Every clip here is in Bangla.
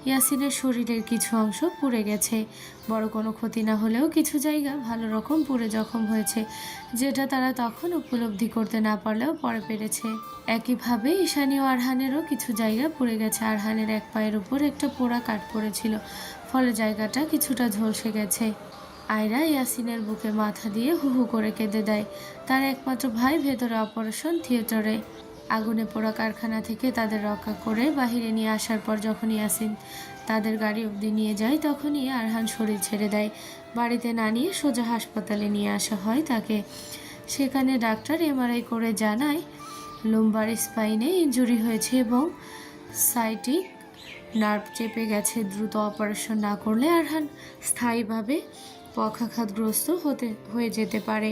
ইয়াসিনের শরীরের কিছু অংশ পুড়ে গেছে। বড় কোনো ক্ষতি না হলেও কিছু জায়গা ভালো রকম পুড়ে জখম হয়েছে, যেটা তারা তখন উপলব্ধি করতে না পারলেও পরে পেরেছে। একইভাবে ঈশানী ও আরহানেরও কিছু জায়গা পুড়ে গেছে। আরহানের এক পায়ের উপর একটা পোড়া কাঠ পড়েছিল, ফলে জায়গাটা কিছুটা ঝলসে গেছে। আয়রা ইয়াসিনের বুকে মাথা দিয়ে হু হু করে কেঁদে দেয়। তার একমাত্র ভাই ভেতরে অপারেশন থিয়েটারে। আগুনে পোড়া কারখানা থেকে তাদের রক্ষা করে বাহিরে নিয়ে আসার পর যখন ইয়াসিন তাদের গাড়ি অবধি নিয়ে যায়, তখনই আরহান শরীর ছেড়ে দেয়। বাড়িতে না নিয়ে সোজা হাসপাতালে নিয়ে আসা হয় তাকে। সেখানে ডাক্তার এমআরআই করে জানায় লুম্বার স্পাইনে ইনজুরি হয়েছে এবং সাইটিক নার্ভ চেপে গেছে। দ্রুত অপারেশন না করলে আরহান স্থায়ীভাবে পক্ষাঘাতগ্রস্ত হয়ে যেতে পারে।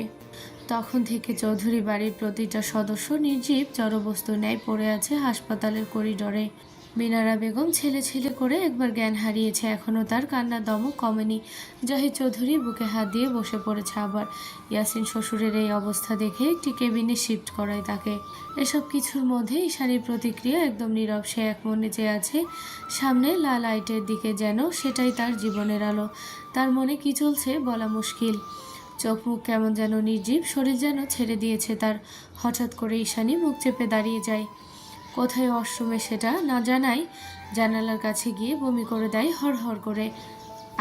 তখন থেকে চৌধুরী বাড়ির প্রতিটা সদস্য নির্জীব জড়বস্তু ন্যায় পড়ে আছে হাসপাতালের করিডরে। মিনারা বেগম ছেলে ছেলে করে একবার জ্ঞান হারিয়েছে, এখনও তার কান্নার দমক কমেনি। জাহিদ চৌধুরী বুকে হাত দিয়ে বসে পড়েছে আবার। ইয়াসিন শ্বশুরের এই অবস্থা দেখে একটি কেবিনে শিফট করায় তাকে। এসব কিছুর মধ্যে ঈশানীর প্রতিক্রিয়া একদম নীরব। সে এক মনে চেয়ে আছে সামনে লাল লাইটের দিকে, যেন সেটাই তার জীবনের আলো। তার মনে কি চলছে বলা মুশকিল। চোখ মুখ কেমন যেন নির্জীব, শরীর যেন ছেড়ে দিয়েছে তার। হঠাৎ করে ঈশানী মুখ চেপে দাঁড়িয়ে যায়। কোথায় ওয়াশরুমে সেটা না জানাই জানালার কাছে গিয়ে বমি করে দেয় হড়হড় করে।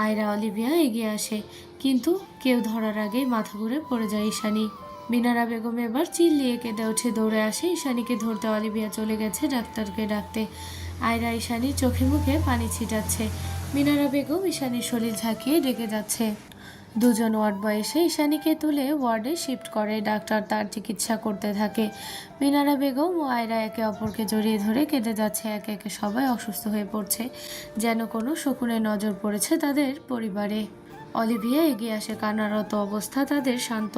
আয়রা অলিভিয়া এগিয়ে আসে, কিন্তু কেউ ধরার আগেই মাথা ঘুরে পড়ে যায় ঈশানী। মিনারা বেগম এবার চিল্লিয়ে কেঁদে ওঠে, দৌড়ে আসে ঈশানীকে ধরতে। অলিভিয়া চলে গেছে ডাক্তারকে ডাকতে। আয়রা ঈশানীর চোখে মুখে পানি ছিটাচ্ছে। মিনারা বেগম ঈশানীর শরীর ঝাঁকিয়ে ডেকে যাচ্ছে। দুজন ওয়ার্ড বয় এসে ঈশানীকে তুলে ওয়ার্ডে শিফট করে। ডাক্তার তার চিকিৎসা করতে থাকে। মিনারা বেগম ও আয়রা একে অপরকে জড়িয়ে ধরে কেঁদে যাচ্ছে। একে একে সবাই অসুস্থ হয়ে পড়ছে, যেন কোনো শকুনের নজর পড়েছে তাদের পরিবারে। অলিভিয়া এগিয়ে আসে, কান্নারত অবস্থা তাদের শান্ত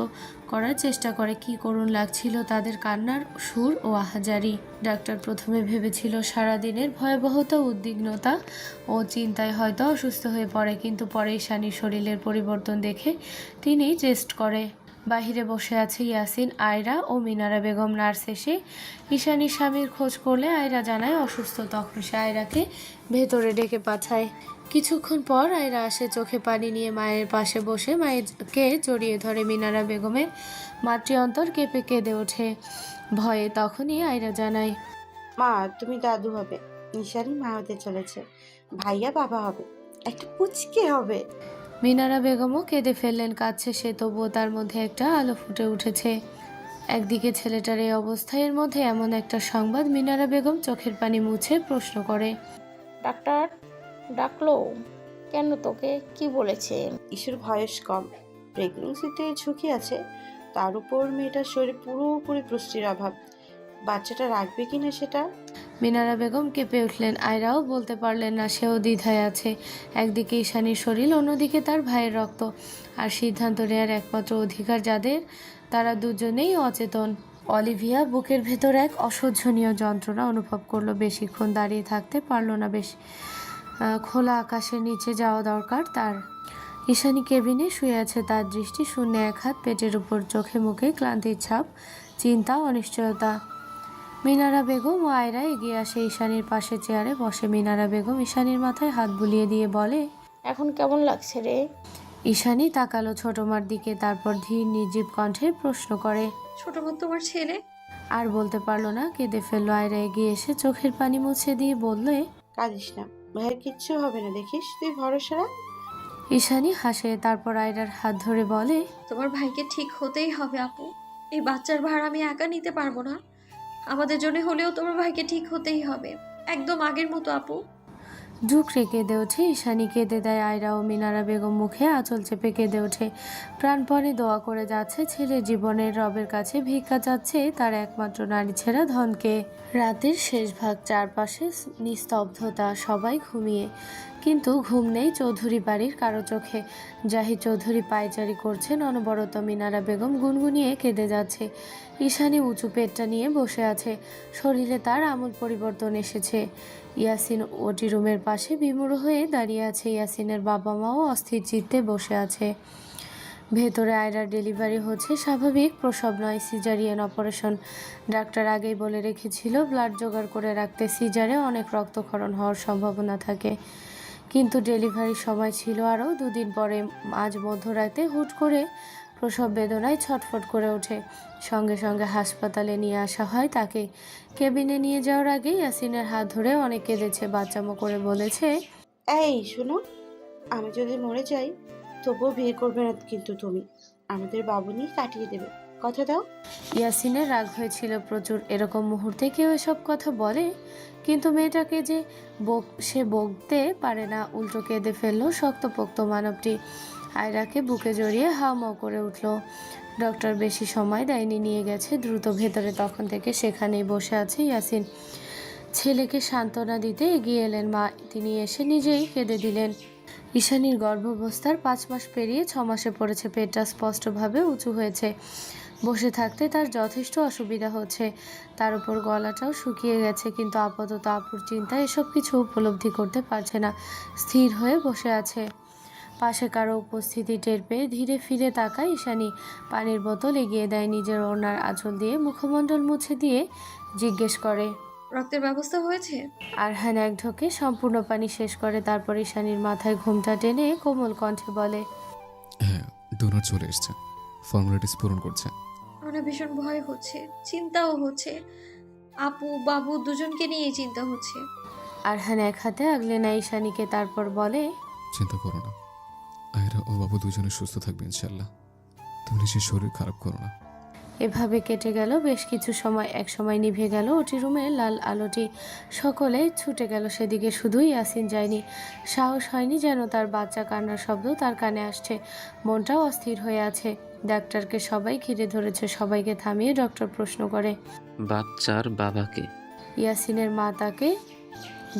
করার চেষ্টা করে। কি করুণ লাগছিল তাদের কান্নার সুর ও আহাজারি। ডাক্তার প্রথমে ভেবেছিল সারাদিনের ভয়াবহতা, উদ্বিগ্নতা ও চিন্তায় হয়তো অসুস্থ হয়ে পড়ে, কিন্তু পরে ঈশানীর শরীরের পরিবর্তন দেখে তিনি টেস্ট করে। বাহিরে বসে আছে ইয়াসিন, আয়রা ও মিনারা বেগম। নার্স এসে ঈশানীর স্বামীর খোঁজ করলে আয়রা জানায় অসুস্থ। তখন সে আয়রাকে ভেতরে ডেকে পাঠায়। কিছুক্ষণ পর আয়রা আসে চোখে পানি নিয়ে, মায়ের পাশে বসে মায়েরকে জড়িয়ে ধরে। মিনারা বেগমের মাতৃ অন্তর কেঁপে কেঁদে ওঠে ভয়ে। তখনই আয়রা জানায়, মা, তুমি দাদু হবে, নিশানি মা হতে চলেছে, ভাইয়া বাবা হবে, একটা পুচকে হবে। মিনারা বেগমও কেঁদে ফেললেন। কাঁদছে সে, তবুও তার মধ্যে একটা আলো ফুটে উঠেছে। একদিকে ছেলেটার এই অবস্থা, এর মধ্যে এমন একটা সংবাদ। মিনারা বেগম চোখের পানি মুছে প্রশ্ন করে, ডাক্তার ডাকলো কেন? তোকে কি বলেছে? ইসুর বয়স কম, প্রেগনেন্সিতে ঝুঁকি আছে, তার উপর মেয়েটার শরীরে পুরোপুরি পুষ্টির অভাব। বাচ্চাটা রাখবে কিনা সেটা। মিনারা বেগম কেঁপে উঠলেন। আয়রাও বলতে পারলেন না, সেও দ্বিধায় আছে। একদিকে ঈশানীর শরীর, অন্যদিকে তার ভাইয়ের রক্ত। আর সিদ্ধান্ত নেওয়ার একমাত্র অধিকার যাদের, তারা দুজনেই অচেতন। অলিভিয়া বুকের ভেতর এক অসহ্যনীয় যন্ত্রণা অনুভব করলো। বেশিক্ষণ দাঁড়িয়ে থাকতে পারল না। খোলা আকাশের নিচে যাওয়া দরকার তার। ঈশানী কেবিনে শুয়ে আছে, তার দৃষ্টি শূন্য। এক হাত পেটের উপর, চোখে মুখে ক্লান্তির ছাপ, চিন্তা, অনিশ্চয়তা। মিনারা বেগম ও আয়রা এগিয়ে আসে, ঈশানীর পাশে চেয়ারে বসে। মিনারা বেগম ঈশানীর মাথায় হাত বুলিয়ে দিয়ে বলে, এখন কেমন লাগছে রে? ঈশানী তাকালো ছোট মার দিকে, তারপর ধীর নির্জীব কণ্ঠে প্রশ্ন করে, ছোট মা তোমার ছেলে? আর বলতে পারলো না, কেঁদে ফেললো। আয়রা এগিয়ে এসে চোখের পানি মুছে দিয়ে বললে, কাঁদিস না, ভাইয়ের কিচ্ছু হবে না, দেখিস, তুই ভরসা রাখ। ঈশানী হাসে, তারপর আয়রার হাত ধরে বলে, তোমার ভাইকে ঠিক হতেই হবে আপু। এই বাচ্চার ভার আমি একা নিতে পারবো না। আমাদের জন্য হলেও তোমার ভাইকে ঠিক হতেই হবে, একদম আগের মতো আপু। ঝুঁকড়ে কেঁদে ওঠে ঈশানী, কেঁদে দেয় আয়রা ও মিনারা বেগম মুখে আঁচল চেপে কেঁদে ওঠে। প্রাণপণে দোয়া করে যাচ্ছে ছেলের জীবনের, রবের কাছে ভিক্ষা চাচ্ছে তার একমাত্র নারী ছেঁড়া ধনকে। রাতের শেষ ভাগ, চারপাশে নিস্তব্ধতা, সবাই ঘুমিয়ে, কিন্তু ঘুম নেই চৌধুরী বাড়ির কারো চোখে। জাহিদ চৌধুরী পায়চারি করছেন অনবরত। মিনারা বেগম গুনগুনিয়ে কেঁদে যাচ্ছে। ঈশানী উঁচু পেটটা নিয়ে বসে আছে, শরীরে তার আমূল পরিবর্তন এসেছে। ইয়াসিন ওটি রুমের পাশে বিমূঢ় হয়ে দাঁড়িয়ে আছে। ইয়াসিনের বাবা মাও অস্থির চিত্তে বসে আছে। ভেতরে আয়রার ডেলিভারি হচ্ছে, স্বাভাবিক প্রসব নয়, সিজারিয়ান অপারেশন। ডাক্তার আগেই বলে রেখেছিল ব্লাড জোগাড় করে রাখতে, সিজারে অনেক রক্তক্ষরণ হওয়ার সম্ভাবনা থাকে। কিন্তু ডেলিভারির সময় ছিল আরও 2 দিন পরে। আজ মধ্যরাতে হুট করে প্রসব বেদনায় ছটফট করে ওঠে। সঙ্গে সঙ্গে হাসপাতালে নিয়ে আসা হয় তাকে। কেবিনে নিয়ে যাওয়ার আগে ইয়াসিনের হাত ধরে অনেক কেঁদেছে, বাচ্চামো করে বলেছে, এই শোনো, আমি যদি মরে যাই তবুও বিয়ে করবে না কিন্তু তুমি। আমাদের বাবু নিয়ে কাটিয়ে দেবে, কথা দাও। ইয়াসিনের রাগ হয়েছিল প্রচুর। এরকম মুহূর্তে কেউ এসব কথা বলে? কিন্তু মেয়েটাকে যে সে বকতে পারে না, উল্টো কেঁদে ফেললো শক্তপোক্ত মানবটি। আয়রাকে বুকে জড়িয়ে হাউমাউ করে উঠল। ডক্টর বেশি সময় দেয়নি, নিয়ে গেছে দ্রুত ভেতরে। তখন থেকে সেখানেই বসে আছে ইয়াসিন। ছেলেকে সান্ত্বনা দিতে এগিয়ে এলেন মা। তিনি এসে নিজেই কেঁদে দিলেন। ঈশানীর গর্ভাবস্থার 5 মাস পেরিয়ে 6 মাসে পড়েছে। পেটটা স্পষ্টভাবে উঁচু হয়েছে। বসে থাকতে তার যথেষ্ট অসুবিধা হচ্ছে। তার উপর গলাটাও শুকিয়ে গেছে। কিন্তু আপাতত আপুর চিন্তায় এসব কিছু উপলব্ধি করতে পারছে না। স্থির হয়ে বসে আছে। পাশে কারো উপস্থিতি টের পেয়ে ধীরে ফিরে তাকায় ঈশানী। পানির বোতল এগিয়ে দেয়, নিজের ওড়নার আঁচল দিয়ে মুখমণ্ডল মুছে দিয়ে জিজ্ঞেস করে, রক্তের ব্যবস্থা হয়েছে? আরহান এক ঢোকে সম্পূর্ণ পানি শেষ করে। তারপর ঈশানীর মাথায় ঘুমটা টেনে কোমল কণ্ঠে বলে, হ্যাঁ, ডোনার চলে এসছে, ফর্মালিটিস পূরণ করছে। আমার ভীষণ ভয় হচ্ছে, চিন্তাও হচ্ছে। আপু বাবু দুজনকে নিয়ে চিন্তা হচ্ছে। আরহান এক হাতে আগলে নেয় ঈশানীকে, তারপর বলে, চিন্তা করো না, আয়রা ও বাবু দুজনে সুস্থ থাকবে ইনশাল্লাহ। তুমি নিজের শরীর খারাপ করো না। এভাবে কেটে গেল বেশ কিছু সময়। এক সময় নিভে গেল ওটি রুমের লাল আলোটি। সকলে ছুটে গেল সেদিকে, শুধু ইয়াসিন যায়নি। সাহস হয়নি যেন তার বাচ্চা কান্নার শব্দ তার কানে আসছে। মনটাও অস্থির হয়ে আছে। ডাক্তারকে সবাই ঘিরে ধরেছে। সবাইকে থামিয়ে ডক্টর প্রশ্ন করে, বাচ্চার বাবাকে? ইয়াসিনের মা তাকে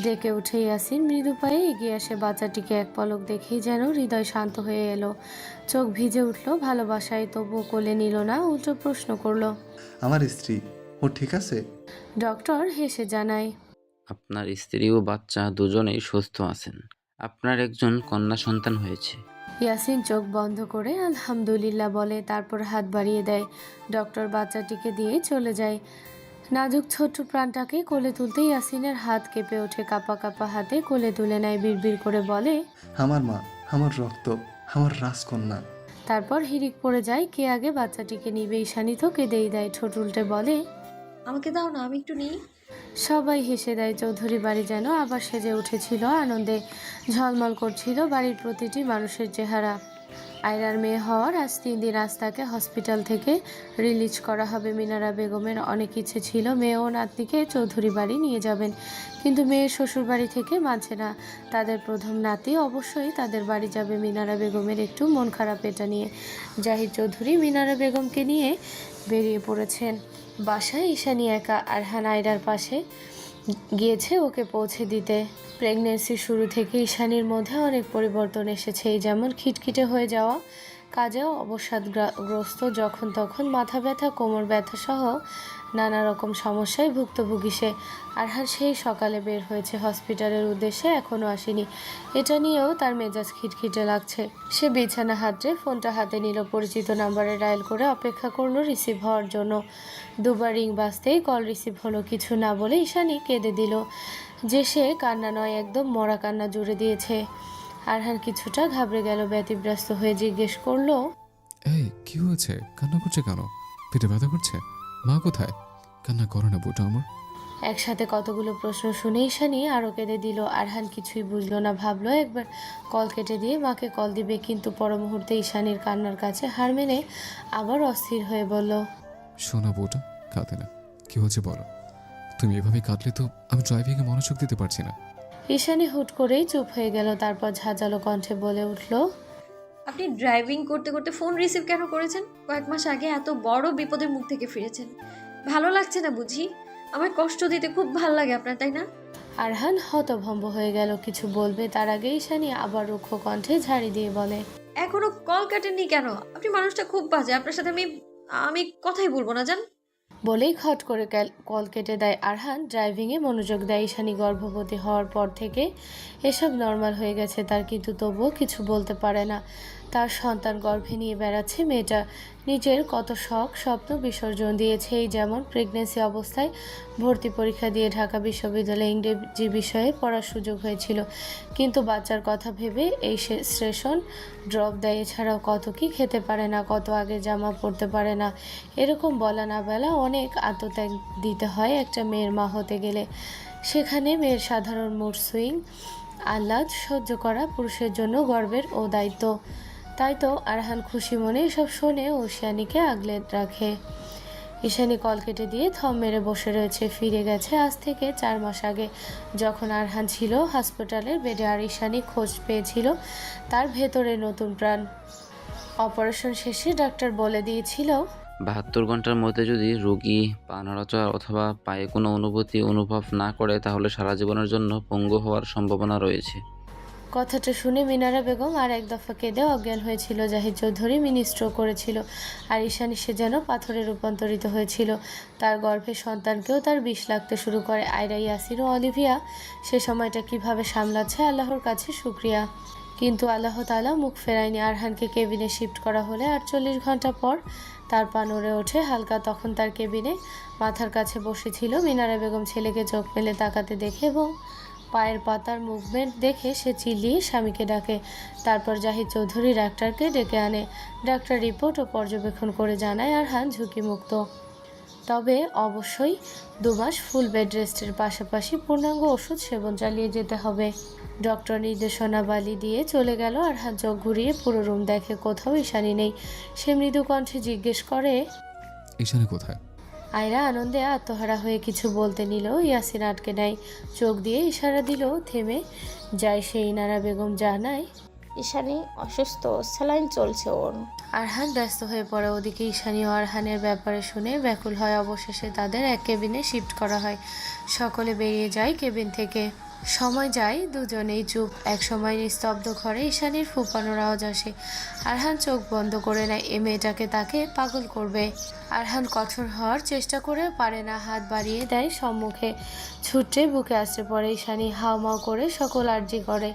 ডেকে উঠে। ইয়াসিন মৃদু পায়ে এগিয়ে আসে। বাচ্চাটিকে এক পলক দেখেই যেন হৃদয় শান্ত হয়ে এলো। চোখ ভিজে উঠল ভালোবাসায়। তবুও কোলে নিল না, উল্টো প্রশ্ন করলো, আমার স্ত্রী ও ঠিক আছে? ডক্টর হেসে জানায়, আপনার স্ত্রী ও বাচ্চা দুজনেই সুস্থ আছেন। আপনার একজন কন্যা সন্তান হয়েছে। ইয়াসিন চোখ বন্ধ করে আলহামদুলিল্লাহ বলে, তারপর হাত বাড়িয়ে দেয়। ডক্টর বাচ্চাটিকে দিয়ে চলে যায়। নাজুক ছোট্ট প্রাণটাকে কোলে তুলতে ইয়াসিনের হাত কেঁপে ওঠে। কাপা কাপা হাতে কোলে তুলে নেয়, বিড়বিড় করে বলে, আমার মা, আমার রক্ত, আমার রাজকন্যা। তারপর হিড়িক পড়ে যায়। কে আগে বাচ্চাটিকে নিবে? ঈশানী তো কেঁদেই দেয়। ঠোঁট উল্টে বলে, আমাকে দাও না, আমি একটু নিই। সবাই হেসে দেয়। চৌধুরী বাড়ি যেন আবার সেজে উঠেছিল আনন্দে। ঝলমল করছিল বাড়ির প্রতিটি মানুষের চেহারা। আয়রার মেয়ে হওয়ার আজ 3 দিন। আজ তাকে হসপিটাল থেকে রিলিজ করা হবে। মিনারা বেগমের অনেক ইচ্ছে ছিল মেয়ে ও নাতনিকে চৌধুরী বাড়ি নিয়ে যাবেন, কিন্তু মেয়ের শ্বশুর বাড়ি থেকে মানছে না। তাদের প্রথম নাতি অবশ্যই তাদের বাড়ি যাবে। মিনারা বেগমের একটু মন খারাপ এটা নিয়ে। জাহিদ চৌধুরী মিনারা বেগমকে নিয়ে বেরিয়ে পড়েছেন। বাসায় ঈশানী একা। আরহান আয়রার পাশে গিয়েছে ওকে পৌঁছে দিতে। প্রেগনেন্সির শুরু থেকে ঈশানীর মধ্যে অনেক পরিবর্তন এসেছে। এই যেমন খিটখিটে হয়ে যাওয়া, কাজেও অবসাদগ্রস্ত, যখন তখন মাথা ব্যথা, কোমর ব্যথা সহ নানা রকম সমস্যায় ভুক্তভোগী সে। আরহান সেই সকালে বের হয়েছে হসপিটালের উদ্দেশ্যে, এখনও আসেনি। এটা নিয়েও তার মেজাজ খিটখিটে লাগছে। সে বিছানা হাতড়ে ফোনটা হাতে নিল। পরিচিত নাম্বারে ডায়াল করে অপেক্ষা করলো রিসিভ হওয়ার জন্য। 2বার রিং বাজতেই কল রিসিভ হলো। কিছু না বলে ঈশানী কেঁদে দিল, যে সে কান্না নয়, একদম মরা কান্না জুড়ে দিয়েছে। আরহান কিছুটা ঘাবড়ে গেল। ব্যতিব্যস্ত হয়ে জিজ্ঞেস করলো, এই কি হয়েছে? কান্না করছে কেন? পেটে ব্যথা করছে? মা কোথায়? কান্না করে না বুটা আমার। একসাথে কতগুলো প্রশ্ন শুনে ঈশানী আরও কেঁদে দিল। আরহান কিছুই বুঝলো না। ভাবলো একবার কল কেটে দিয়ে মাকে কল দিবে, কিন্তু পর মুহূর্তে ঈশানীর কান্নার কাছে হার মেনে আবার অস্থির হয়ে বলল, শোনা বউটা, কাঁদে না। কি হচ্ছে বলো? তুমি এভাবে কাঁদলে তো আমি ড্রাইভিংয়ে মনোযোগ দিতে পারছি না। ঈশানী হুট করেই চুপ হয়ে গেল। তারপর ঝাঁঝালো কণ্ঠে বলে উঠল, আপনি ড্রাইভিং করতে করতে ফোন রিসিভ কেন করেছেন? কয়েক মাস আগে এত বড় বিপদের মুখ থেকে ফিরেছেন, ভালো লাগছে না বুঝি? আমার কষ্ট দিতে খুব ভালো লাগে আপনার, তাই না? আরহান হতভম্ব হয়ে গেল। কিছু বলবে তার আগে ঈশানী আবার রুক্ষ কণ্ঠে ঝাড়ি দিয়ে বলে, এখনো কল কাটেননি কেন? আপনি মানুষটা খুব বাজে, আপনার সাথে আমি কথাই বলবো না, জান। বলেই খট করে কল কেটে দেয়। আরহান ড্রাইভিংয়ে মনোযোগ দেয়। ঈশানী গর্ভবতী হওয়ার পর থেকে এসব নর্মাল হয়ে গেছে তার, কিন্তু তবুও কিছু বলতে পারে না। তার সন্তান গর্ভে নিয়ে বেড়াচ্ছে মেয়েটা। নিজের কত শখ স্বপ্ন বিসর্জন দিয়েছে। এই যেমন প্রেগনেন্সি অবস্থায় ভর্তি পরীক্ষা দিয়ে ঢাকা বিশ্ববিদ্যালয়ে ইংরেজি বিষয়ে পড়ার সুযোগ হয়েছিল, কিন্তু বাচ্চার কথা ভেবে এই সেশন ড্রপ দেয়। এছাড়াও কত কি খেতে পারে না, কত আগে জামা পরতে পারে না, এরকম বলা না বেলা অনেক আত্মত্যাগ দিতে হয় একটা মেয়ের মা হতে গেলে। সেখানে মেয়ের সাধারণ মুড সুইং আহ্লাদ সহ্য করা পুরুষের জন্য গর্বের ও দায়িত্ব। তাই তো আরহান খুশি মনে এসব শোনে ও ঈশানীকে আগলে রাখে। ঈশানী কল কেটে দিয়ে থম মেরে বসে রয়েছে। ফিরে গেছে আজ থেকে 4 মাস আগে, যখন আরহান ছিল হাসপাতালের বেডে আর ঈশানী খোঁজ পেয়েছিল তার ভেতরে নতুন প্রাণ। অপারেশন শেষে ডাক্তার বলে দিয়েছিল 72 ঘন্টার মধ্যে যদি রোগী পা নড়াচড়া অথবা পায়ে কোনো অনুভূতি অনুভব না করে তাহলে সারা জীবনের জন্য পঙ্গু হওয়ার সম্ভাবনা রয়েছে। কথাটা শুনে মিনারা বেগম আর এক দফা কেঁদে অজ্ঞান হয়েছিল। জাহিদ চৌধুরী মিনি স্ট্রোক করেছিল আর ঈশানী সে যেন পাথরে রূপান্তরিত হয়েছিল। তার গর্ভে সন্তানকেও তার বিষ লাগতে শুরু করে। আয়রা, ইয়াসির ও অলিভিয়া সে সময়টা কিভাবে সামলাচ্ছে আল্লাহর কাছে শুকরিয়া। কিন্তু আল্লাহ তাআলা মুখ ফেরায়নি। আরহানকে কেবিনে শিফট করা হলে 48 ঘন্টা পর তার পা নড়ে ওঠে হালকা। তখন তার কেবিনে মাথার কাছে বসেছিল মিনারা বেগম। ছেলেকে চোখ মেলে তাকাতে দেখে এবং পায়ের পাতার মুভমেন্ট দেখে সে চিল্লিয়ে স্বামীকে ডাকে। তারপর জাহিদ চৌধুরী ডাক্তারকে ডেকে আনে। ডাক্তার রিপোর্ট ও পর্যবেক্ষণ করে জানায় আরহান ঝুঁকিমুক্ত, তবে অবশ্যই 2 মাস ফুল বেড রেস্টের পাশাপাশি পূর্ণাঙ্গ ওষুধ সেবন চালিয়ে যেতে হবে। ডক্টর নির্দেশনাবলী দিয়ে চলে গেল। আরহান চোখ ঘুরিয়ে পুরো রুম দেখে, কোথাও ঈশানী নেই। সে মৃদু কণ্ঠে জিজ্ঞেস করে, ঈশানী কোথায়? আয়রা আনন্দে আত্মহারা হয়ে কিছু বলতে নিলেও ইয়াসিন আটকে নেয়। চোখ দিয়ে ইশারা দিলেও থেমে যায় সে। ইনারা বেগম জানায় ঈশানী অসুস্থ, স্যালাইন চলছে ওর। আরহান ব্যস্ত হয়ে পড়ে। ওদিকে ঈশানী ও আরহানের ব্যাপারে শুনে ব্যাকুল হয়। অবশেষে তাদের এক কেবিনে শিফট করা হয়। সকলে বেরিয়ে যায় কেবিন থেকে। সময় যায়, দুজনেই চুপ। এক সময় নিস্তব্ধ ঘরে ঈশানীর ফুপানোর আওয়াজ আসে। আরহান চোখ বন্ধ করে নেয়। এ মেয়েটাকে তাকে পাগল করবে। আরহান কঠোর হওয়ার চেষ্টা করে পারে না। হাত বাড়িয়ে দেয় সম্মুখে, ছুটে বুকে আসতে পড়ে। ঈশানী হাওমাও করে সকল আর্জি করে।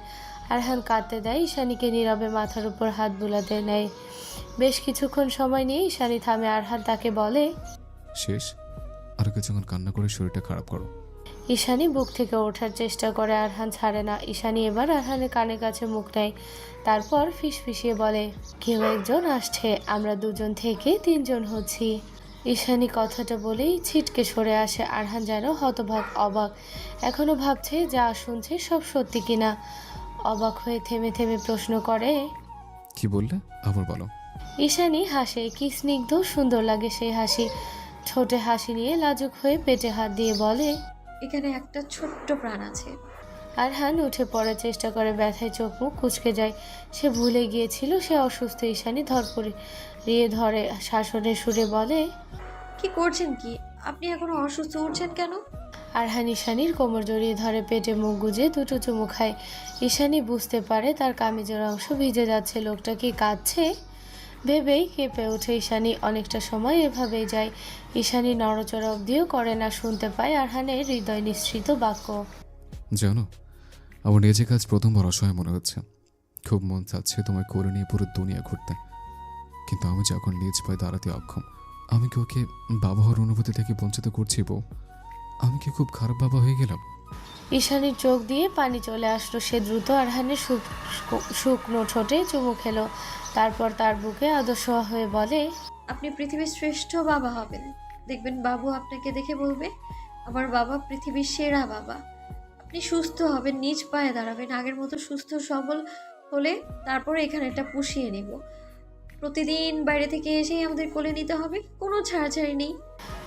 আরহান কাঁদতে দেয় ঈশানীকে, নীরবে মাথার উপর হাত বুলাতে নেয়। বেশ কিছুক্ষণ সময় নিয়ে ঈশানী থামে। আরহান তাকে বলে, শেষ? আরও কিছুক্ষণ কান্না করে শরীরটা খারাপ করো। ঈশানী বুক থেকে ওঠার চেষ্টা করে। আরহান ছাড়ে না। ঈশানী এবার আরহানের কানের কাছে মুখ নেয়। তারপর ফিসফিসিয়ে বলে, কেউ একজন আসছে, আমরা 2জন থেকে 3জন হচ্ছি। ঈশানী কথাটা বলেই ছিটকে সরে আসে। আরহান যেন হতভাগ, অবাক। এখনো ভাবছে যা শুনছে সব সত্যি কিনা। অবাক হয়ে থেমে থেমে প্রশ্ন করে, কি বললে? আবার বলো। ঈশানী হাসে। কি স্নিগ্ধ সুন্দর লাগে সেই হাসি। ঠোঁটে হাসি নিয়ে লাজুক হয়ে পেটে হাত দিয়ে বলে, এখানে একটা ছোট্ট প্রাণ আছে। আরহান উঠে পড়ার চেষ্টা করে। ব্যথায় চোখ মুখ কুঁচকে যায়। সে ভুলে গিয়েছিল সে অসুস্থ। ঈশানী ধরপড়িয়ে ধরে, শাসনের সুরে বলে, কি করছেন কি? আপনি এখনো অসুস্থ, উঠছেন কেন? আরহান ঈশানীর কোমর জড়িয়ে ধরে, পেটে মুখ গুজে 2টো চুমু খায়। ঈশানী বুঝতে পারে তার কামিজের অংশ ভিজে যাচ্ছে। লোকটা কি কাঁদছে ভেবেই কেঁপে ওঠে ঈশানী। অনেকটা সময় এভাবেই যায়। ঈশানী নড়চড় অবধিও করে না। শুনতে পায় আরহানের হৃদয় নিঃসৃত বাক্য, জানো, আমার নিজের কাজ প্রথমবার অসহায় মনে হচ্ছে। খুব মন চাচ্ছে তোমায় করে নিয়ে পুরো দুনিয়া ঘুরতে, কিন্তু আমি যখন নিজ পায়ে দাঁড়াতে অক্ষম। আমি কি ওকে বাবা হওয়ার অনুভূতি থেকে বঞ্চিত করছি বউ? আমি কি খুব খারাপ বাবা হয়ে গেলাম? ঈশানীর চোখ দিয়ে পানি চলে আসলো। সে দ্রুত আরহানের শুকনো ঠোঁটে চুমু খেলো। তারপর তার বুকে আদর্শোয়া হয়ে বলে, আপনি পৃথিবীর শ্রেষ্ঠ বাবা হবেন। দেখবেন বাবু আপনাকে দেখে বলবে, আমার বাবা পৃথিবীর সেরা বাবা। আপনি সুস্থ হবেন, নিজ পায়ে দাঁড়াবেন, আগের মতো সুস্থ সবল হলে তারপরে এখানে এটা পুষিয়ে নিব। প্রতিদিন বাইরে থেকে এসেই আমাদের কোলে নিতে হবে, কোনো ছাড়াছাড়ি নেই।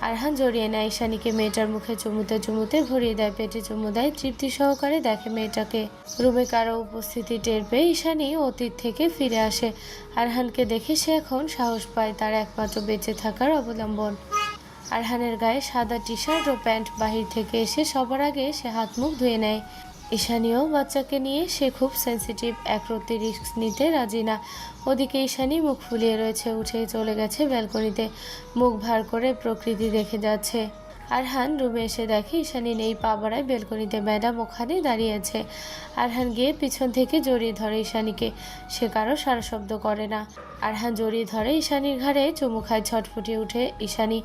আরহান জড়িয়ে নেয় ঈশানীকে। মেয়েটার মুখে চুমুতে চুমুতে ভরিয়ে দেয়, পেটে চুমু দেয়। তৃপ্তি সহকারে দেখে মেয়েটাকে। রুমে কারো উপস্থিতি টের পেয়ে ঈশানী অতীত থেকে ফিরে আসে। আরহানকে দেখে সে এখন সাহস পায়, তার একমাত্র বেঁচে থাকার অবলম্বন। আরহানের গায়ে সাদা টি শার্ট ও প্যান্ট। বাহির থেকে এসে সবার আগে সে হাত মুখ ধুয়ে নেয়। ঈশানীও বাচ্চাকে নিয়ে সে খুব সেন্সিটিভ, একরত্তি রিস্ক নিতে রাজি না। ওদিকে ঈশানী মুখ ফুলিয়ে রয়েছে, উঠে চলে গেছে ব্যালকনিতে। মুখ ভার করে প্রকৃতি দেখে যাচ্ছে। আরহান রুমে এসে দেখে ঈশানী নেই, পা বাড়ায় বেলকনিতে ম্যাডাম ওখানে দাঁড়িয়ে আছে। আরহান গিয়ে পিছন থেকে জড়িয়ে ধরে ঈশানীকে, সে কারো সারা শব্দ করে না। আরহান জড়িয়ে ধরে ঈশানীর ঘাড়ে চুমু খায়, ছটফটিয়ে উঠে। ঈশানী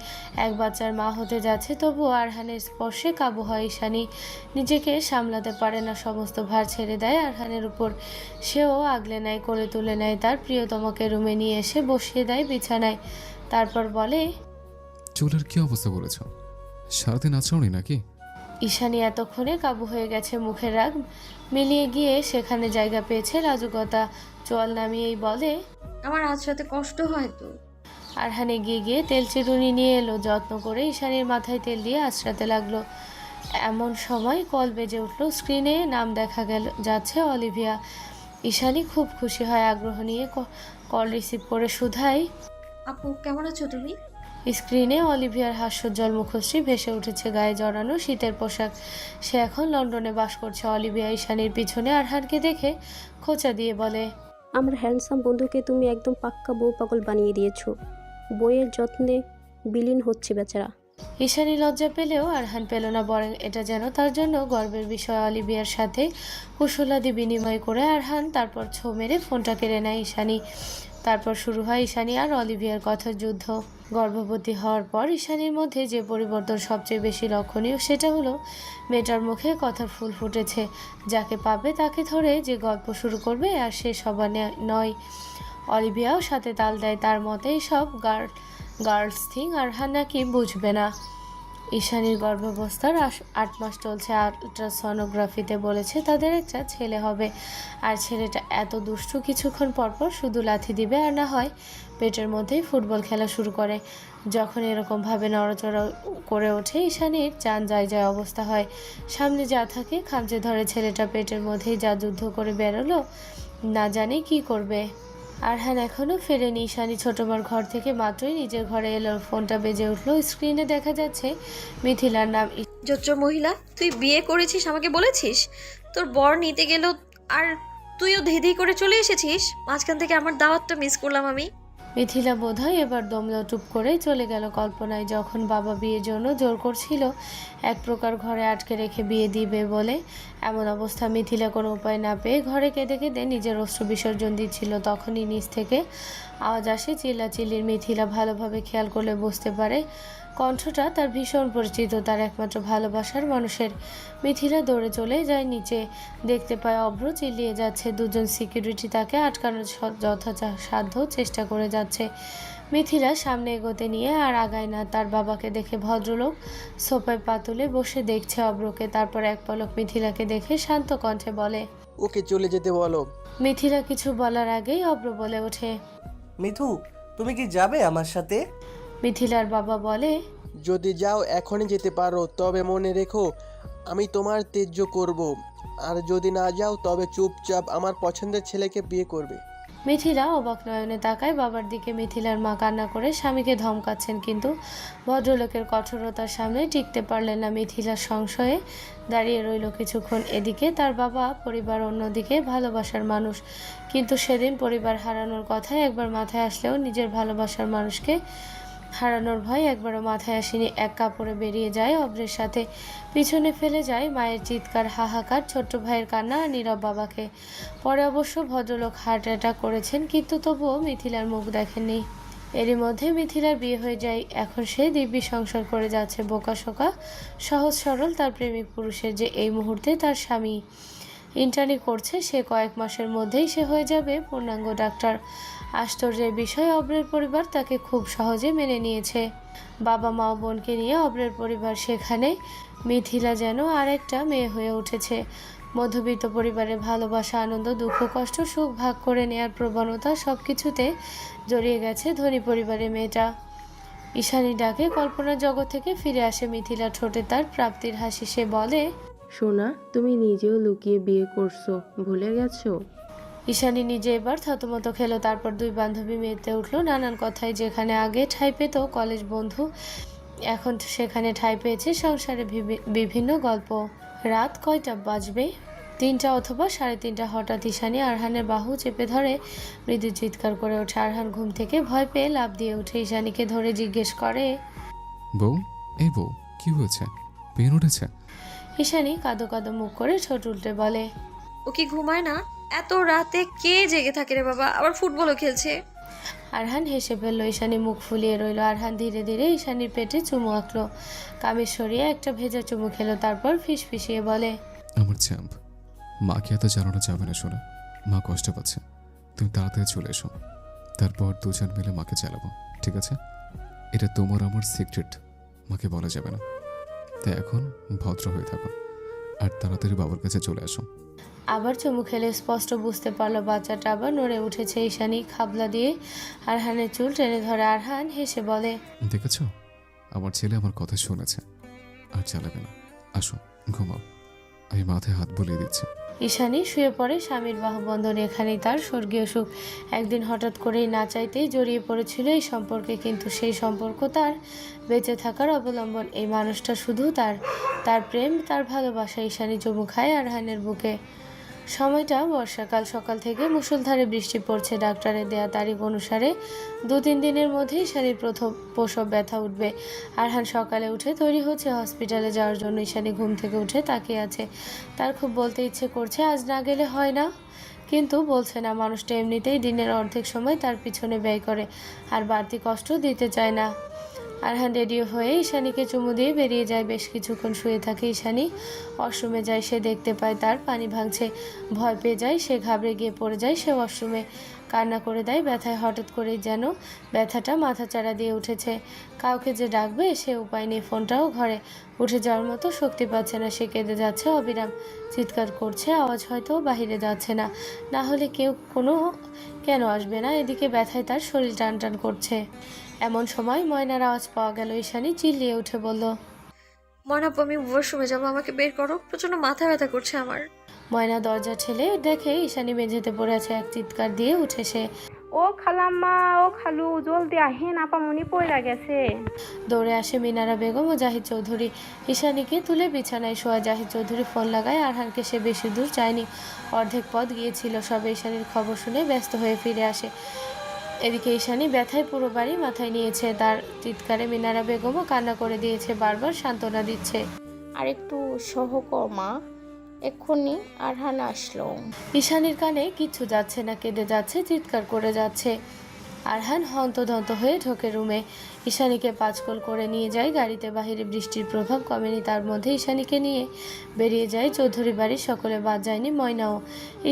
এক বাচ্চার মা হতে যাচ্ছে, তবুও আরহানের স্পর্শে কাবু হয় ঈশানী, নিজেকে সামলাতে পারে না, সমস্ত ভার ছেড়ে দেয় আরহানের উপর। সেও আগলে নেয়, কোলে তুলে নেয় তার প্রিয়তমকে, রুমে নিয়ে এসে বসিয়ে দেয় বিছানায়। তারপর বলে, চুলের কি অবস্থা করেছ? সারাদিন আচরণই নাকি? ঈশানী এতক্ষণে কাবু হয়ে গেছে, মুখের রাগ মিলিয়ে গিয়ে সেখানে জায়গা পেয়েছে লাজুকতা। চোয়াল নামিয়েই বলে, আমার আজ রাতে কষ্ট হয় তো। আরহান এগিয়ে গিয়ে তেল চিরুনি নিয়ে এলো, যত্ন করে ঈশানীর মাথায় তেল দিয়ে আঁচড়াতে লাগলো। এমন সময় কল বেজে উঠলো, স্ক্রিনে নাম দেখা গেল যাচ্ছে অলিভিয়া। ঈশানী খুব খুশি হয়, আগ্রহ নিয়ে কল রিসিভ করে শুধায়, আপু কেমন আছো তুমি? স্ক্রিনে অলিভিয়ার হাস্যোজ্জ্বল মুখশ্রী ভেসে উঠেছে, গায়ে জড়ানো শীতের পোশাক। সে এখন লন্ডনে বাস করছে। অলিভিয়া ঈশানীর পিছনে আরহানকে দেখে খোঁচা দিয়ে বলে, আমার হ্যান্ডসাম বন্ধুকে তুমি একদম পাক্কা বউ পাগল বানিয়ে দিয়েছো। বইয়ের যত্নে বিলীন হচ্ছে বেচারা। ঈশানী লজ্জা পেলেও আরহান পেল না, বরং এটা যেন তার জন্য গর্বের বিষয়। অলিভিয়ার সাথে কুশলাদি বিনিময় করে আরহান তারপর ছো মেরে ফোনটা কেড়ে নেয় ঈশানী। তারপর শুরু হয় ঈশানী আর অলিভিয়ার কথার যুদ্ধ। গর্ভবতী হওয়ার পর ঈশানীর মধ্যে যে পরিবর্তন সবচেয়ে বেশি লক্ষণীয়, সেটা হলো মেয়েটার মুখে কথার ফুল ফুটেছে। যাকে পাবে তাকে ধরে যে গল্প শুরু করবে, আর সে সবার নয়। অলিভিয়াও সাথে তাল দেয়, তার মতে সব গার্লস থিং আরহান নাকি বুঝবে না। ঈশানীর গর্ভাবস্থার 8 মাস চলছে। আল্ট্রাসনোগ্রাফিতে বলেছে তাদের একটা ছেলে হবে। আর ছেলেটা এত দুষ্টু, কিছুক্ষণ পরপর শুধু লাথি দিবে, আর না হয় পেটের মধ্যেই ফুটবল খেলা শুরু করে। যখন এরকমভাবে নড়াচড়া করে ওঠে, ঈশানীর জান যায় যায় অবস্থা হয়। সামনে যা থাকে খামচে ধরে, ছেলেটা পেটের মধ্যেই যা যুদ্ধ করে বেরোলো, না জানে কি করবে। আরহান এখনও ফেরেনি। ঈশানী ছোটমার ঘর থেকে মাত্রই নিজের ঘরে এলো, ফোনটা বেজে উঠলো। স্ক্রিনে দেখা যাচ্ছে মিথিলার নাম। জোচ্চোর মহিলা, তুই বিয়ে করেছিস আমাকে বলেছিস? তোর বর নিতে গেল আর তুইও ধেধেই করে চলে এসেছিস। মাঝখান থেকে আমার দাওয়াতটা মিস করলাম আমি। মিথিলা বোধহয় এবার দমলো, টুপ করে চলে গেল কল্পনায়। যখন বাবা বিয়ের জন্য জোর করছিল, এক প্রকার ঘরে আটকে রেখে বিয়ে দিবে বলে, এমন অবস্থা মিথিলা কোনো উপায় না পেয়ে ঘরে কেঁদে কেঁদে নিজের অশ্রু বিসর্জন দিচ্ছিল। তখনই নিচ থেকে আওয়াজ আসে চিল্লাচিল্লির। মিথিলা ভালোভাবে খেয়াল করলে বুঝতে পারে কণ্ঠটা তার ভীষণ পরিচিত, তার একমাত্র ভালোবাসার মানুষের। মিথিলা দৌড়ে চলে যায় নিচে, দেখতে পায় অভ্র চিল্লিয়ে যাচ্ছে। দুজন সিকিউরিটি তাকে আটকানোর যথাসাধ্য চেষ্টা করে যাচ্ছে। মিথিলা সামনে এগোতে নিয়ে আর আগায় না। তার বাবাকে দেখে ভদ্রলোক সোফায় পা তুলে বসে দেখছে অভ্রকে। তারপর এক পলক মিথিলাকে দেখে শান্ত কণ্ঠে বলে, ওকে চলে যেতে বলো। মিথিলা কিছু বলার আগেই অভ্র বলে ওঠে, মিথু, তুমি কি যাবে আমার সাথে? মিথিলার বাবা বলে, যদি যাও এখনই যেতে পারো, তবে মনে রেখো আমি তোমার তেজ্য করব। আর যদি না যাও তবে চুপচাপ আমার পছন্দের ছেলেকে বিয়ে করবে। মিথিলা অবাক নয়নে তাকায় বাবার দিকে। মিথিলার মা কান্না করে স্বামীকে ধমকাচ্ছেন, কিন্তু ভদ্রলোকের কঠোরতার সামনে টিকতে পারলেন না। মিথিলার সংশয়ে দাঁড়িয়ে রইল কিছুক্ষণ। এদিকে তার বাবা, পরিবার, অন্যদিকে ভালোবাসার মানুষ। কিন্তু সেদিন পরিবার হারানোর কথা একবার মাথায় আসলেও নিজের ভালোবাসার মানুষকে হারানোর ভয় একবারও মাথায় আসেনি। এক কাপড়ে বেরিয়ে যায় অভ্রের সাথে, পিছনে ফেলে যায় মায়ের চিৎকার, হাহাকার, ছোট্ট ভাইয়ের কান্না আর নীরব বাবাকে। পরে অবশ্য ভদ্রলোক হার্ট অ্যাটাক করেছেন, কিন্তু তবুও মিথিলার মুখ দেখেননি। এরই মধ্যে মিথিলার বিয়ে হয়ে যায়। এখন সে দিব্যি সংসার করে যাচ্ছে, বোকাশোকা সহজ সরল তার প্রেমিক পুরুষের, যে এই মুহূর্তে তার স্বামী। ইন্টার্নি করছে সে, কয়েক মাসের মধ্যেই সে হয়ে যাবে পূর্ণাঙ্গ ডাক্তার। আশ্চর্যের বিষয়, অভ্রের পরিবার তাকে খুব সহজে মেনে নিয়েছে। বাবা মা ও বোনকে নিয়ে অভ্রের পরিবার সেখানে। মিথিলা যেন আরেকটা মেয়ে হয়ে উঠেছে। মধ্যবিত্ত পরিবারের ভালোবাসা, আনন্দ, দুঃখ, কষ্ট, সুখ ভাগ করে নেয়ার প্রবণতা, সব কিছুতে জড়িয়ে গেছে ধনী পরিবারের মেয়েটা। ঈশানী ডাকে কল্পনার জগৎ থেকে ফিরে আসে মিথিলা, ঠোঁটে তার প্রাপ্তির হাসি। সে বলে, সোনা, তুমি নিজেও লুকিয়ে বিয়ে করছো, ভুলে গেছো? ঈশানী নিজে এবার থতমত খেলো। তারপর দুই বান্ধবী মেতে উঠলো নানান কথায়। যেখানে আগে ঠাঁই পেত কলেজ বন্ধু, এখন সেখানে ঠাঁই পেয়েছে সংসারে বিভিন্ন গল্প। রাত কয়টা বাজবে? 3টা অথবা 3:30। হঠাৎ ঈশানী আরহানের বাহু চেপে ধরে মৃদু চিৎকার করে ওঠে। আরহান ঘুম থেকে ভয় পেয়ে লাফ দিয়ে উঠে ঈশানীকে ধরে জিজ্ঞেস করে, বউ, এই বউ, কি হয়েছে? পেন উঠেছে? ঈশানী কাঁদো কাঁদো মুখ করে ঠোঁট উল্টে বলে। ও কি ঘুমায় না? এত রাতে কে জেগে থাকে রে বাবা, আবার ফুটবলও খেলছে। আরহান হেসে ফেলল। ঈশানী মুখ ফুলিয়ে রইল। আরহান ধীরে ধীরে ঈশানীর পেটে চুমু আঁকলো, কামিজ সরিয়ে একটা ভেজা চুমু খেলো, তারপর ফিসফিসিয়ে বলে, আমার চ্যাম্প, মাকে এত জানানো যাবে না শোনা। মা কষ্ট পাচ্ছে, তুমি তাড়াতাড়ি চলে এসো। তারপর দুজন মিলে মাকে চালাবো, ঠিক আছে? এটা তোমার আমার সিক্রেট, মাকে বলা যাবে না। তাই এখন ভদ্র হয়ে থাকো আর তাড়াতাড়ি বাবার কাছে চলে আসো। আবার চুমু খেলে স্পষ্ট বুঝতে পারলো বাচ্চাটা আবার নড়ে উঠেছে। ঈশানী খাবলা দিয়ে আরহানের চুল টেনে ধরে। আরহান হেসে বলে, দেখেছ, আমার ছেলে আমার কথা শুনেছে, আর চালাবে না। আসো ঘুমাও, আমি মাথায় হাত বুলিয়ে দিচ্ছি। ঈশানী শুয়ে পড়ে স্বামীর বাহুবন্ধনে। এখানেই তার স্বর্গীয় সুখ। একদিন হঠাৎ করেই না চাইতেই জড়িয়ে পড়েছিল এই সম্পর্কে, কিন্তু সেই সম্পর্ক তার বেঁচে থাকার অবলম্বন। এই মানুষটা শুধু তার প্রেম, তার ভালোবাসা। ঈশানী চুমু খায় আরহানের বুকে। সময়টা বর্ষাকাল। সকাল থেকে মুষলধারে বৃষ্টি পড়ছে। ডাক্তারের দেয়া তারিখ অনুসারে 2-3 দিনের মধ্যে ঈশানীর প্রথম প্রসব ব্যথা উঠবে। আরহান সকালে উঠে তৈরি হচ্ছে হসপিটালে যাওয়ার জন্য। ঈশানী ঘুম থেকে উঠে তাকিয়ে আছে। তার খুব বলতে ইচ্ছে করছে আজ না গেলে হয় না, কিন্তু বলছে না। মানুষটা এমনিতেই দিনের অর্ধেক সময় তার পিছনে ব্যয় করে, আর বাড়তি কষ্ট দিতে চায় না। আরহান রেডি হয়ে ঈশানীকে চুমু দিয়ে বেরিয়ে যায়। বেশ কিছুক্ষণ শুয়ে থাকে ঈশানী। ওয়াশরুমে যায়, সে দেখতে পায় তার পানি ভাঙছে। ভয় পেয়ে যায়, সে ঘাবড়ে গিয়ে পড়ে যায় সে ওয়াশরুমে। কান্না করে দেয় ব্যথায়। হঠাৎ করেই যেন ব্যথাটা মাথাচাড়া দিয়ে উঠেছে। কাউকে যে ডাকবে সে উপায় নেই। ফোনটাও ঘরে। উঠে যাওয়ার মতো শক্তি পাচ্ছে না। সে কেঁদে যাচ্ছে অবিরাম, চিৎকার করছে। আওয়াজ হয়তো বাহিরে যাচ্ছে না, না হলে কেন আসবে না? এদিকে ব্যথায় তার শরীর টান টান করছে। এমন সময় ময়নার আওয়াজ পাওয়া গেল। ঈশানী চিল্লিয়ে উঠে বলল, ময়নাপু, আমি ওয়াশরুমে যাবো, আমাকে বের করো, প্রচন্ড মাথা ব্যথা করছে আমার। ময়না দরজা ঠেলে দেখে ঈশানী মেঝেতে পড়ে আছে। এক চিৎকার দিয়ে উঠে সে। ও খালাম্মা, ও খালু, জলদি আহেন, আপামনি পয়রা গেছে। দৌড়ে আসে মিনারা বেগম ও জাহিদ চৌধুরী। ঈশানীকে তুলে বিছানায় শোয়া। জাহিদ চৌধুরী ফোন লাগায় আরহানকে। সে বেশি দূর যায়নি, অর্ধেক পথ গিয়েছিল। সবে ঈশানীর খবর শুনে ব্যস্ত হয়ে ফিরে আসে। এদিকে ঈশানী ব্যথায় পুরো বাড়ি মাথায় নিয়েছে। তার চিৎকারে মিনারা বেগমও কান্না করে দিয়েছে, বারবার সান্ত্বনা দিচ্ছে। আর একটু সহক মা, এক্ষুনি আরহান আসলো। ঈশানীর কানে কিচ্ছু যাচ্ছে না, কেঁদে যাচ্ছে, চিৎকার করে যাচ্ছে। আরহান হন্তদন্ত হয়ে ঢোকে রুমে। ঈশানীকে পাঁচকল করে নিয়ে যায় গাড়িতে। বাহিরে বৃষ্টির প্রভাব কমেনি, তার মধ্যে ঈশানীকে নিয়ে বেরিয়ে যায় চৌধুরী বাড়ির সকলে, বাদ যায়নি ময়নাও।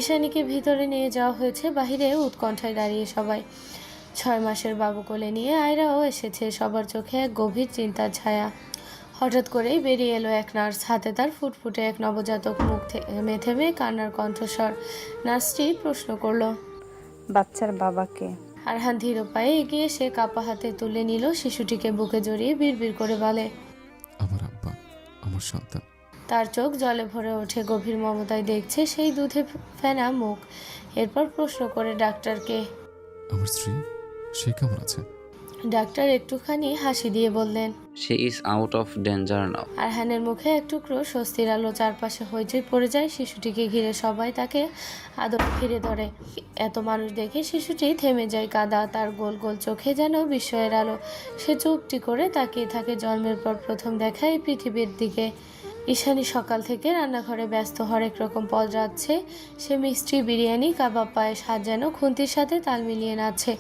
ঈশানীকে ভিতরে নিয়ে যাওয়া হয়েছে। বাহিরে উৎকণ্ঠায় দাঁড়িয়ে সবাই। 6 মাসের বাবু কোলে নিয়ে আয়রাও এসেছে। সবার চোখে এক গভীর চিন্তার ছায়া। হঠাৎ করেই বেরিয়ে এলো এক নার্স। হাতে তার ফুটফুটে এক নবজাতক, মুখ থেমে থেমে কান্নার কণ্ঠস্বর। নার্সটি প্রশ্ন করলো, বাচ্চার বাবাকে? আরহান ধীর পায়ে এগিয়ে সে কাপা হাতে তুলে নিল শিশুটিকে। বুকে জড়িয়ে বিড়বিড় করে বলে, আমার আব্বা, আমার সন্তান। তার চোখ জলে ভরে ওঠে। গভীর মমতায় দেখছে সেই দুধে ফেনা মুখ। এরপর প্রশ্ন করে ডাক্তারকে, আমার স্ত্রী, সে কেমন আছে? ডাক্তার একটুখানি হাসি দিয়ে বললেন, she is out of danger now. আরহানের মুখে এক টুকরো স্বস্তির আলো। চারপাশে হইচই পড়ে যায়। শিশুটিকে ঘিরে সবাই তাকে আদর ঘিরে ধরে। এত মানুষ দেখে শিশুটি থেমে যায়। কাদা তার গোল গোল চোখে যেন বিস্ময়ের আলো। সে চুপটি করে তাকিয়ে থাকে জন্মের পর প্রথম দেখা এই পৃথিবীর দিকে। ঈশানী সকাল থেকে রান্নাঘরে ব্যস্ত, হরেক রকম পদ রাঁধছে সে। মিষ্টি, বিরিয়ানি, কাবাব, পায়েস, হাত যেন খুন্তির সাথে তাল মিলিয়ে নাচছে।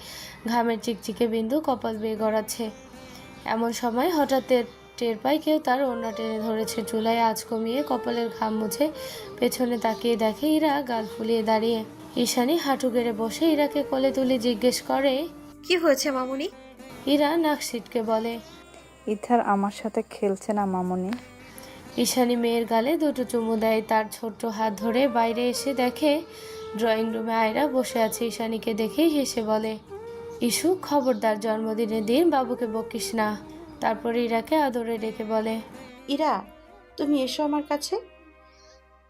ঘামের চিকচিকে বিন্দু কপাল বেয়ে গড়াচ্ছে। এমন সময় হঠাৎ টের পায় কেউ তার ওড়না টেনে ধরেছে। চুলায় আঁচ কমিয়ে কপালের ঘাম মুছে পেছনে তাকিয়ে দেখে ইরা গাল ফুলিয়ে দাঁড়িয়ে। ঈশানী হাঁটু গেড়ে বসে ইরাকে কোলে তুলে জিজ্ঞেস করে, কি হয়েছে মামুনি? ইরা নাক সিটকে বলে, ইথার আমার সাথে খেলছে না মামুনি। ঈশানী মেয়ের গালে দুটো চুমু দেয়। তার ছোট্ট হাত ধরে বাইরে এসে দেখে ড্রয়িং রুমে আয়রা বসে আছে। ঈশানীকে দেখেই হেসে বলে, ইস্যু, খবরদার জন্মদিনের দিন বাবুকে বকিস না। তারপরে ইরাকে আদরে ডেকে বলে, ইরা, তুমি এসো আমার কাছে,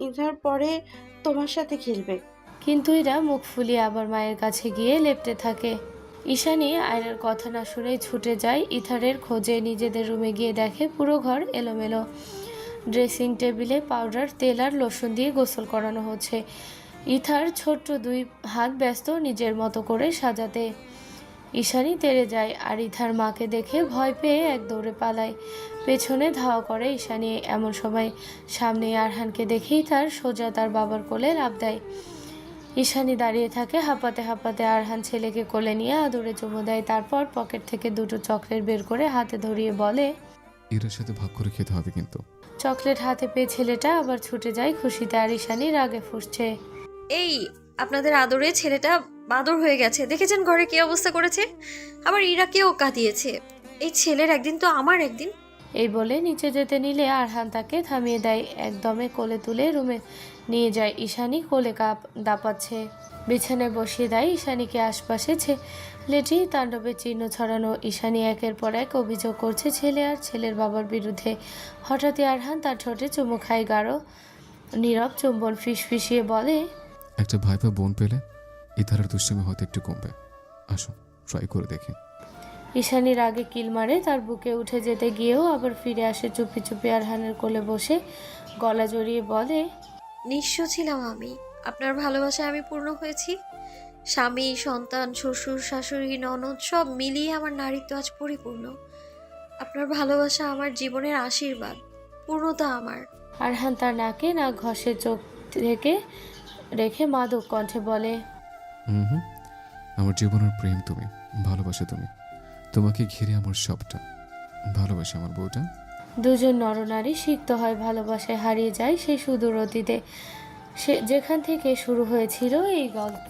ইধার পরে তোমার সাথে খেলবে। কিন্তু ইরা মুখ ফুলিয়ে আবার মায়ের কাছে গিয়ে লেপ্টে থাকে। ঈশানী আয়রার কথা না শুনেই ছুটে যায় ইথারের খোঁজে। নিজেদের রুমে গিয়ে দেখে পুরো ঘর এলোমেলো। ড্রেসিং টেবিলে পাউডার, তেল আর লোশন দিয়ে গোসল করানো হচ্ছে। ইথার ছোট্ট 2 হাত ব্যস্ত নিজের মতো করে সাজাতে। ঈশানী তেড়ে যায় আর ইথার মাকে দেখে ভয় পেয়ে এক দৌড়ে পালায়। পেছনে ধাওয়া করে ঈশানী। এমন সময় সামনে আরহানকে দেখেই তার সোজা তার বাবার কোলে লাফ দেয়। ঈশানী দাঁড়িয়ে থাকে হাঁপাতে হাঁপাতে। আরহান ছেলেকে কোলে নিয়ে আদরে চুমু দেয়, তারপর পকেট থেকে 2টো চকলেট বের করে হাতে ধরিয়ে বলে, এর সাথে ভাগ করে খেতে হবে কিন্তু। চকলেট হাতে পেয়ে ছেলেটা আবার ছুটে যায় খুশিতে। আর ঈশানী রাগে ফুঁসছে। এই আপনাদের আদরে ছেলেটা বাদর হয়ে গেছে, দেখেছেন ঘরে কি অবস্থা করেছে, আবার ইরাকেও কাঁদিয়েছে। এই ছেলের একদিন তো আমার একদিন। এই বলে নিচে যেতে নিলে আরহান তাকে থামিয়ে দেয়। একদমে কোলে তুলে রুমে নিয়ে যায়। ঈশানী কোলে দাপাচ্ছে। বিছানায় বসিয়ে দেয় ঈশানীকে। আশপাশে ছেলেটি তাণ্ডবের চিহ্ন ছড়ানো। ঈশানী একের পর এক অভিযোগ করছে ছেলে আর ছেলের বাবার বিরুদ্ধে। হঠাৎই আরহান তার ঠোঁটে চুমু খায় গাঢ় নীরব চুম্বন। ফিসফিসিয়ে বলে, একটা ভাই বা বোন পেলে ইথারের দুষ্টামি হয়তো একটু কমবে। আসো ট্রাই করে দেখি। ঈশানীর আগে কিল মারে। তার বুকে উঠে যেতে গিয়েও আবার ফিরে আসে চুপি চুপি আরহানের কোলে বসে গলা জড়িয়ে বলে, নিঃস্ব ছিলাম আমি, আপনার ভালোবাসায় আমি পূর্ণ হয়েছি। স্বামী, সন্তান, শ্বশুর, শাশুড়ি, ননদ সব মিলিয়ে আমার নারীত্ব আজ পরিপূর্ণ। আপনার ভালোবাসা আমার জীবনের আশীর্বাদ, পূর্ণতা আমার। আরহান তার নাকে নাক ঘষে চোখ থেকে রেখে মাদক কণ্ঠে বলে, হুম, আমার জীবনের প্রেম তুমি, ভালোবাসা তুমি, তোমাকে ঘিরে আমার সবটা। ভালোবাসা আমার বউটা। দুজন নরনারী সিক্ত হয় ভালোবাসায়, হারিয়ে যায় সেই সুদূর অতীতে, যেখান থেকে শুরু হয়েছিল এই গল্প।